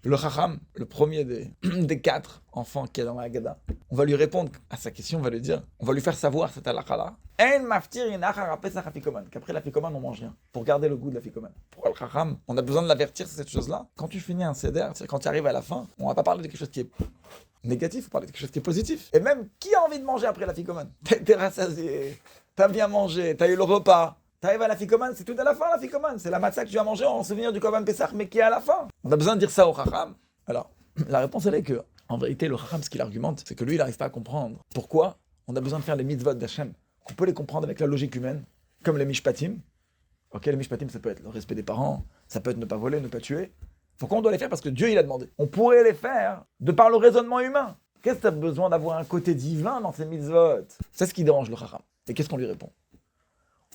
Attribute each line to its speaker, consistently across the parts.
Speaker 1: Le Chacham, le premier des 4 enfants qu'il y a dans la Haggadah, on va lui répondre à sa question, on va lui dire, on va lui faire savoir cette halakha-là. En maftir inachar pesach afikoman, qu'après l'afikoman on mange rien, pour garder le goût de l'afikoman. Pour le Chacham, on a besoin de l'avertir sur cette chose-là. Quand tu finis un seder, quand tu arrives à la fin, on va pas parler de quelque chose qui est négatif, on va parler de quelque chose qui est positif. Et même, qui a envie de manger après l'afikoman? T'es rassasié, t'as bien mangé, t'as eu le repas. T'arrives à la ficomane, c'est tout à la fin la ficomane. C'est la matzah que tu vas manger en souvenir du Korban Pessah, mais qui est à la fin. On a besoin de dire ça au Chacham. Alors, la réponse elle est que, en vérité, le Chacham, ce qu'il argumente, c'est que lui, il n'arrive pas à comprendre. Pourquoi on a besoin de faire les mitzvot d'Hachem, qu'on peut les comprendre avec la logique humaine, comme les mishpatim. Ok, les mishpatim, ça peut être le respect des parents, ça peut être ne pas voler, ne pas tuer. Pourquoi on doit les faire? Parce que Dieu, il a demandé. On pourrait les faire de par le raisonnement humain. Qu'est-ce que tu as besoin d'avoir un côté divin dans ces mitzvot? C'est ce qui dérange le Chacham. Et qu'est-ce qu'on lui répond?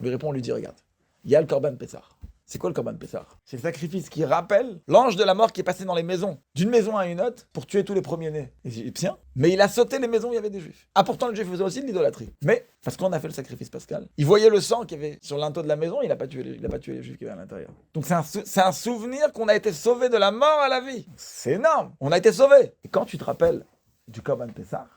Speaker 1: On lui répond, on lui dit, regarde, il y a le Korban Pessah. C'est quoi le Korban Pessah? C'est le sacrifice qui rappelle l'ange de la mort qui est passé dans les maisons, d'une maison à une autre, pour tuer tous les premiers-nés égyptiens. Mais il a sauté les maisons où il y avait des juifs. Ah, pourtant, le juif faisait aussi de l'idolâtrie. Mais, parce qu'on a fait le sacrifice pascal, il voyait le sang qu'il y avait sur linteau de la maison, il n'a pas tué les juifs qui étaient à l'intérieur. Donc c'est un souvenir qu'on a été sauvé de la mort à la vie. C'est énorme. On a été sauvé. Et quand tu te rappelles du Korban Pessah,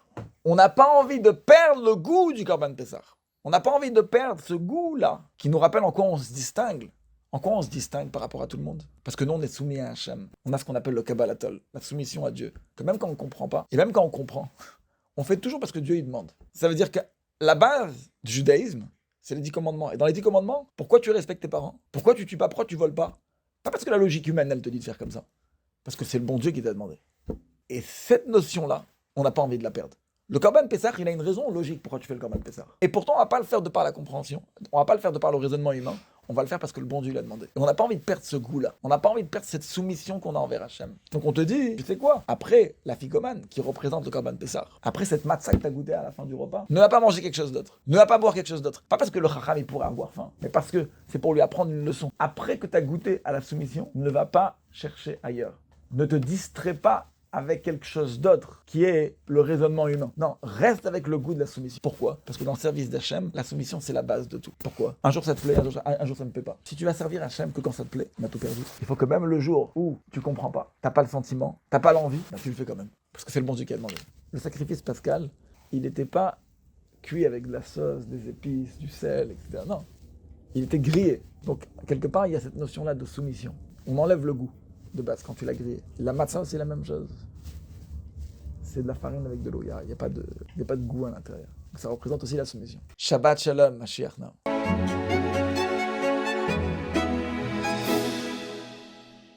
Speaker 1: on n'a pas envie de perdre le goût du Korban Pessah. On n'a pas envie de perdre ce goût-là, qui nous rappelle en quoi on se distingue. En quoi on se distingue par rapport à tout le monde? Parce que nous, on est soumis à Hachem. On a ce qu'on appelle le Kabbalatol, la soumission à Dieu. Que même quand on ne comprend pas, et même quand on comprend, on fait toujours parce que Dieu, il demande. Ça veut dire que la base du judaïsme, c'est les 10 commandements. Et dans les 10 commandements, pourquoi tu respectes tes parents? Pourquoi tu tues pas? Pourquoi tu voles pas? Pas parce que la logique humaine, elle te dit de faire comme ça. Parce que c'est le bon Dieu qui t'a demandé. Et cette notion-là, on n'a pas envie de la perdre. Le Korban Pessah, il a une raison logique pourquoi tu fais le Korban Pessah. Et pourtant, on va pas le faire de par la compréhension, on va pas le faire de par le raisonnement humain, on va le faire parce que le bon Dieu l'a demandé. Et on n'a pas envie de perdre ce goût-là. On n'a pas envie de perdre cette soumission qu'on a envers Hachem. Donc on te dit, tu sais quoi? Après la ficomane, qui représente le Korban Pessah, après cette matzah que tu as goûté à la fin du repas, ne va pas manger quelque chose d'autre. Ne va pas boire quelque chose d'autre. Pas parce que le Chacham, il pourrait avoir faim, mais parce que c'est pour lui apprendre une leçon. Après que tu as goûté à la soumission, ne va pas chercher ailleurs. Ne te distrais pas avec quelque chose d'autre, qui est le raisonnement humain. Non, reste avec le goût de la soumission. Pourquoi? Parce que dans le service d'Hachem, la soumission, c'est la base de tout. Pourquoi? Un jour ça te plaît, un jour ça ne plaît pas. Si tu vas servir Hachem que quand ça te plaît, on a tout perdu. Il faut que même le jour où tu comprends pas, t'as pas le sentiment, t'as pas l'envie, tu le fais quand même. Parce que c'est le bon Dieu qui a demandé. Le sacrifice pascal, il n'était pas cuit avec de la sauce, des épices, du sel, etc. Non. Il était grillé. Donc, quelque part, il y a cette notion-là de soumission. On enlève le goût de base quand tu l'as grillé. La matzah, c'est la même chose. C'est de la farine avec de l'eau. Il n'y a pas de goût à l'intérieur. Ça représente aussi la soumission. Shabbat Shalom, Mashiach now.